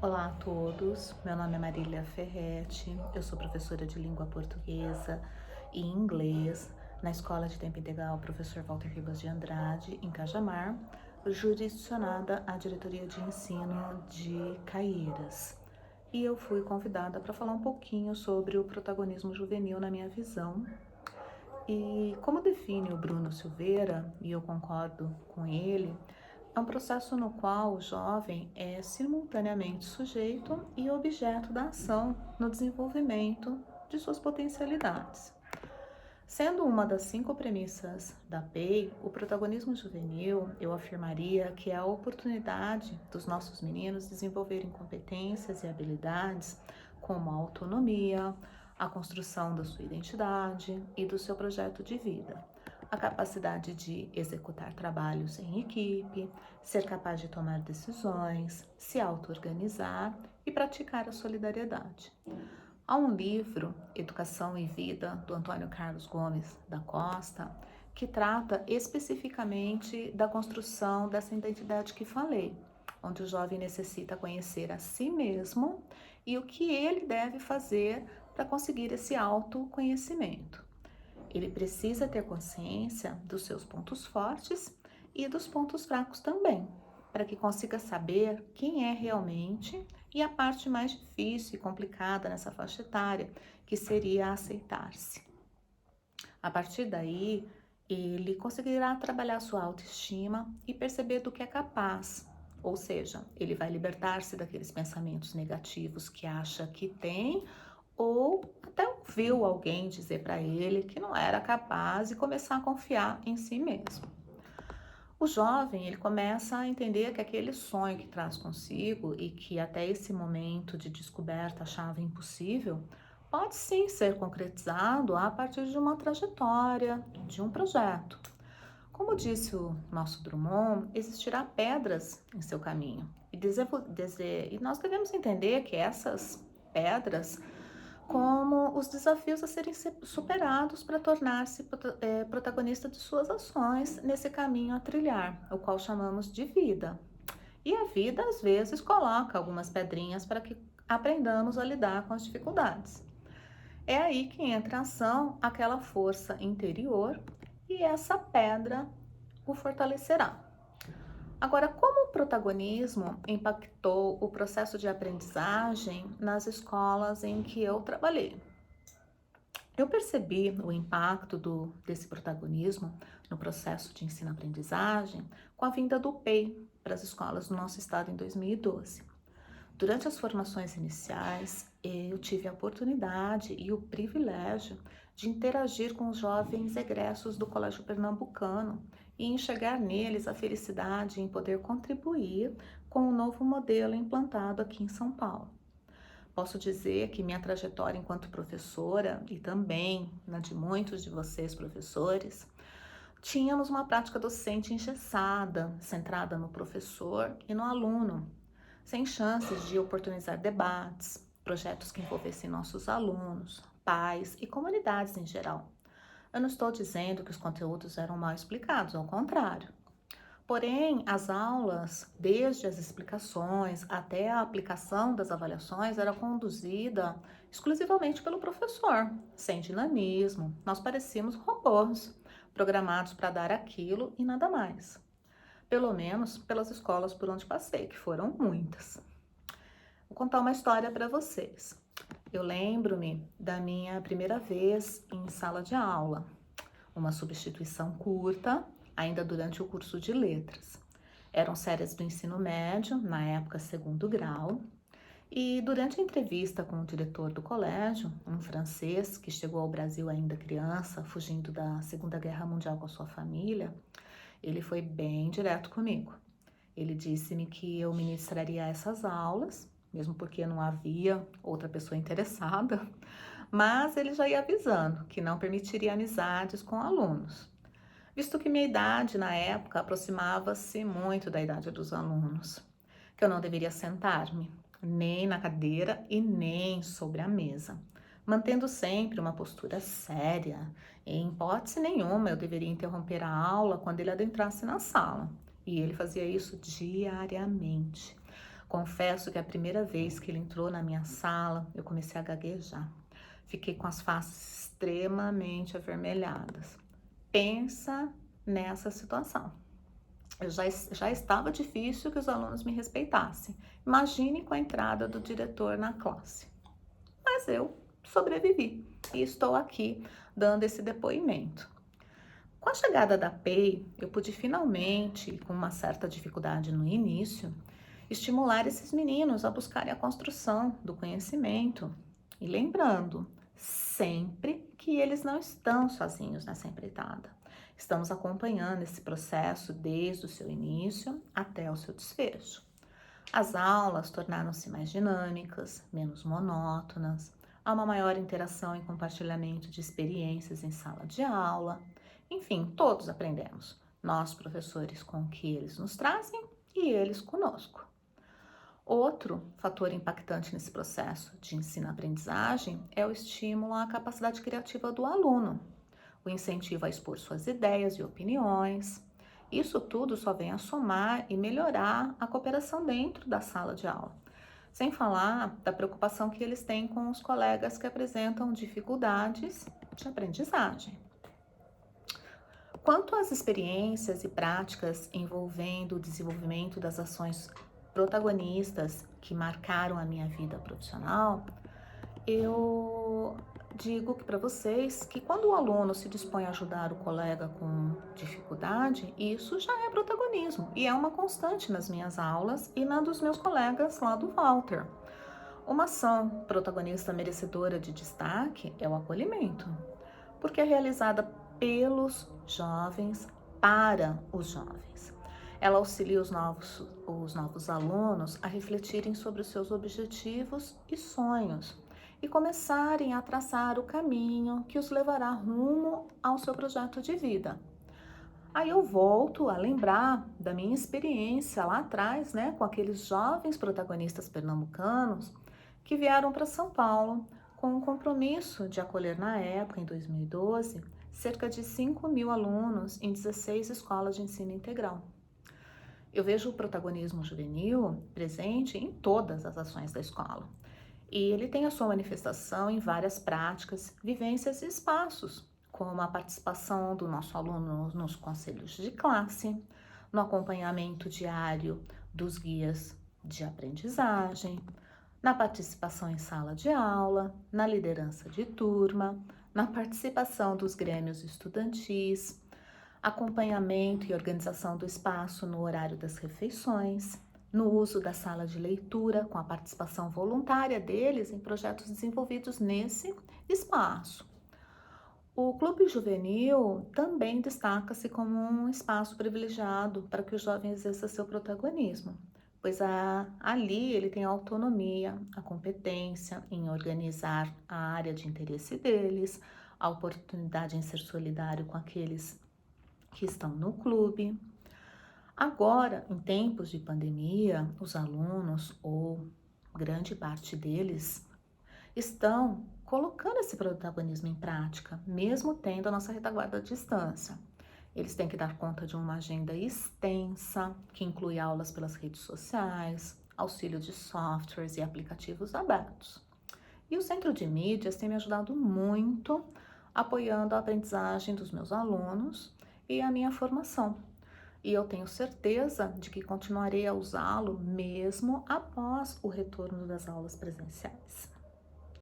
Olá a todos, meu nome é Marília Ferretti, eu sou professora de língua portuguesa e inglês na Escola de Tempo Integral Professor Walter Ribas de Andrade, em Cajamar, jurisdicionada à Diretoria de Ensino de Caieiras. E eu fui convidada para falar um pouquinho sobre o protagonismo juvenil na minha visão. E como define o Bruno Silveira, e eu concordo com ele, é um processo no qual o jovem é simultaneamente sujeito e objeto da ação no desenvolvimento de suas potencialidades. Sendo uma das 5 premissas da PEI, o protagonismo juvenil, eu afirmaria que é a oportunidade dos nossos meninos desenvolverem competências e habilidades como a autonomia, a construção da sua identidade e do seu projeto de vida, a capacidade de executar trabalhos em equipe, ser capaz de tomar decisões, se auto-organizar e praticar a solidariedade. Há um livro, Educação e Vida, do Antônio Carlos Gomes da Costa, que trata especificamente da construção dessa identidade que falei, onde o jovem necessita conhecer a si mesmo e o que ele deve fazer para conseguir esse autoconhecimento. Ele precisa ter consciência dos seus pontos fortes e dos pontos fracos também, para que consiga saber quem é realmente e a parte mais difícil e complicada nessa faixa etária, que seria aceitar-se. A partir daí, ele conseguirá trabalhar sua autoestima e perceber do que é capaz. Ou seja, ele vai libertar-se daqueles pensamentos negativos que acha que tem ou até ouviu alguém dizer para ele que não era capaz e começar a confiar em si mesmo. O jovem, ele começa a entender que aquele sonho que traz consigo e que até esse momento de descoberta achava impossível, pode sim ser concretizado a partir de uma trajetória, de um projeto. Como disse o nosso Drummond, existirá pedras em seu caminho. E nós devemos entender que essas pedras como os desafios a serem superados para tornar-se protagonista de suas ações nesse caminho a trilhar, o qual chamamos de vida. E a vida, às vezes, coloca algumas pedrinhas para que aprendamos a lidar com as dificuldades. É aí que entra em ação aquela força interior e essa pedra o fortalecerá. Agora, como o protagonismo impactou o processo de aprendizagem nas escolas em que eu trabalhei? Eu percebi o impacto desse protagonismo no processo de ensino-aprendizagem com a vinda do PEI para as escolas do nosso estado em 2012. Durante as formações iniciais, eu tive a oportunidade e o privilégio de interagir com os jovens egressos do Colégio Pernambucano e enxergar neles a felicidade em poder contribuir com o novo modelo implantado aqui em São Paulo. Posso dizer que minha trajetória enquanto professora e também na de muitos de vocês professores, tínhamos uma prática docente engessada, centrada no professor e no aluno, sem chances de oportunizar debates, projetos que envolvessem nossos alunos, pais e comunidades em geral. Eu não estou dizendo que os conteúdos eram mal explicados, ao contrário. Porém, as aulas, desde as explicações até a aplicação das avaliações, era conduzida exclusivamente pelo professor, sem dinamismo. Nós parecíamos robôs, programados para dar aquilo e nada mais. Pelo menos pelas escolas por onde passei, que foram muitas. Vou contar uma história para vocês. Eu lembro-me da minha primeira vez em sala de aula, uma substituição curta, ainda durante o curso de letras. Eram séries do ensino médio, na época segundo grau, e durante a entrevista com o diretor do colégio, um francês que chegou ao Brasil ainda criança, fugindo da Segunda Guerra Mundial com a sua família, ele foi bem direto comigo. Ele disse-me que eu ministraria essas aulas, mesmo porque não havia outra pessoa interessada, mas ele já ia avisando que não permitiria amizades com alunos, visto que minha idade na época aproximava-se muito da idade dos alunos, que eu não deveria sentar-me nem na cadeira e nem sobre a mesa, mantendo sempre uma postura séria. Em hipótese nenhuma eu deveria interromper a aula quando ele adentrasse na sala, e ele fazia isso diariamente, Confesso que a primeira vez que ele entrou na minha sala, eu comecei a gaguejar. Fiquei com as faces extremamente avermelhadas. Pensa nessa situação. Já estava difícil que os alunos me respeitassem. Imagine com a entrada do diretor na classe. Mas eu sobrevivi e estou aqui dando esse depoimento. Com a chegada da PEI, eu pude finalmente, com uma certa dificuldade no início, estimular esses meninos a buscarem a construção do conhecimento. E lembrando, sempre que eles não estão sozinhos nessa empreitada. Estamos acompanhando esse processo desde o seu início até o seu desfecho. As aulas tornaram-se mais dinâmicas, menos monótonas, há uma maior interação e compartilhamento de experiências em sala de aula. Enfim, todos aprendemos. Nós, professores, com o que eles nos trazem e eles conosco. Outro fator impactante nesse processo de ensino-aprendizagem é o estímulo à capacidade criativa do aluno, o incentivo a expor suas ideias e opiniões. Isso tudo só vem a somar e melhorar a cooperação dentro da sala de aula, sem falar da preocupação que eles têm com os colegas que apresentam dificuldades de aprendizagem. Quanto às experiências e práticas envolvendo o desenvolvimento das ações protagonistas que marcaram a minha vida profissional, eu digo para vocês que quando o aluno se dispõe a ajudar o colega com dificuldade, isso já é protagonismo e é uma constante nas minhas aulas e na dos meus colegas lá do Walter. Uma ação protagonista merecedora de destaque é o acolhimento, porque é realizada pelos jovens para os jovens. Ela auxilia os novos alunos a refletirem sobre os seus objetivos e sonhos e começarem a traçar o caminho que os levará rumo ao seu projeto de vida. Aí eu volto a lembrar da minha experiência lá atrás, né, com aqueles jovens protagonistas pernambucanos que vieram para São Paulo com o compromisso de acolher na época, em 2012, cerca de 5.000 alunos em 16 escolas de ensino integral. Eu vejo o protagonismo juvenil presente em todas as ações da escola. E ele tem a sua manifestação em várias práticas, vivências e espaços, como a participação do nosso aluno nos conselhos de classe, no acompanhamento diário dos guias de aprendizagem, na participação em sala de aula, na liderança de turma, na participação dos grêmios estudantis, acompanhamento e organização do espaço no horário das refeições, no uso da sala de leitura, com a participação voluntária deles em projetos desenvolvidos nesse espaço. O Clube Juvenil também destaca-se como um espaço privilegiado para que o jovem exerça seu protagonismo, pois ali ele tem a autonomia, a competência em organizar a área de interesse deles, a oportunidade em ser solidário com aqueles que estão no clube. Agora, em tempos de pandemia, os alunos, ou grande parte deles, estão colocando esse protagonismo em prática, mesmo tendo a nossa retaguarda à distância. Eles têm que dar conta de uma agenda extensa, que inclui aulas pelas redes sociais, auxílio de softwares e aplicativos abertos. E o Centro de Mídias tem me ajudado muito, apoiando a aprendizagem dos meus alunos e a minha formação. E eu tenho certeza de que continuarei a usá-lo mesmo após o retorno das aulas presenciais.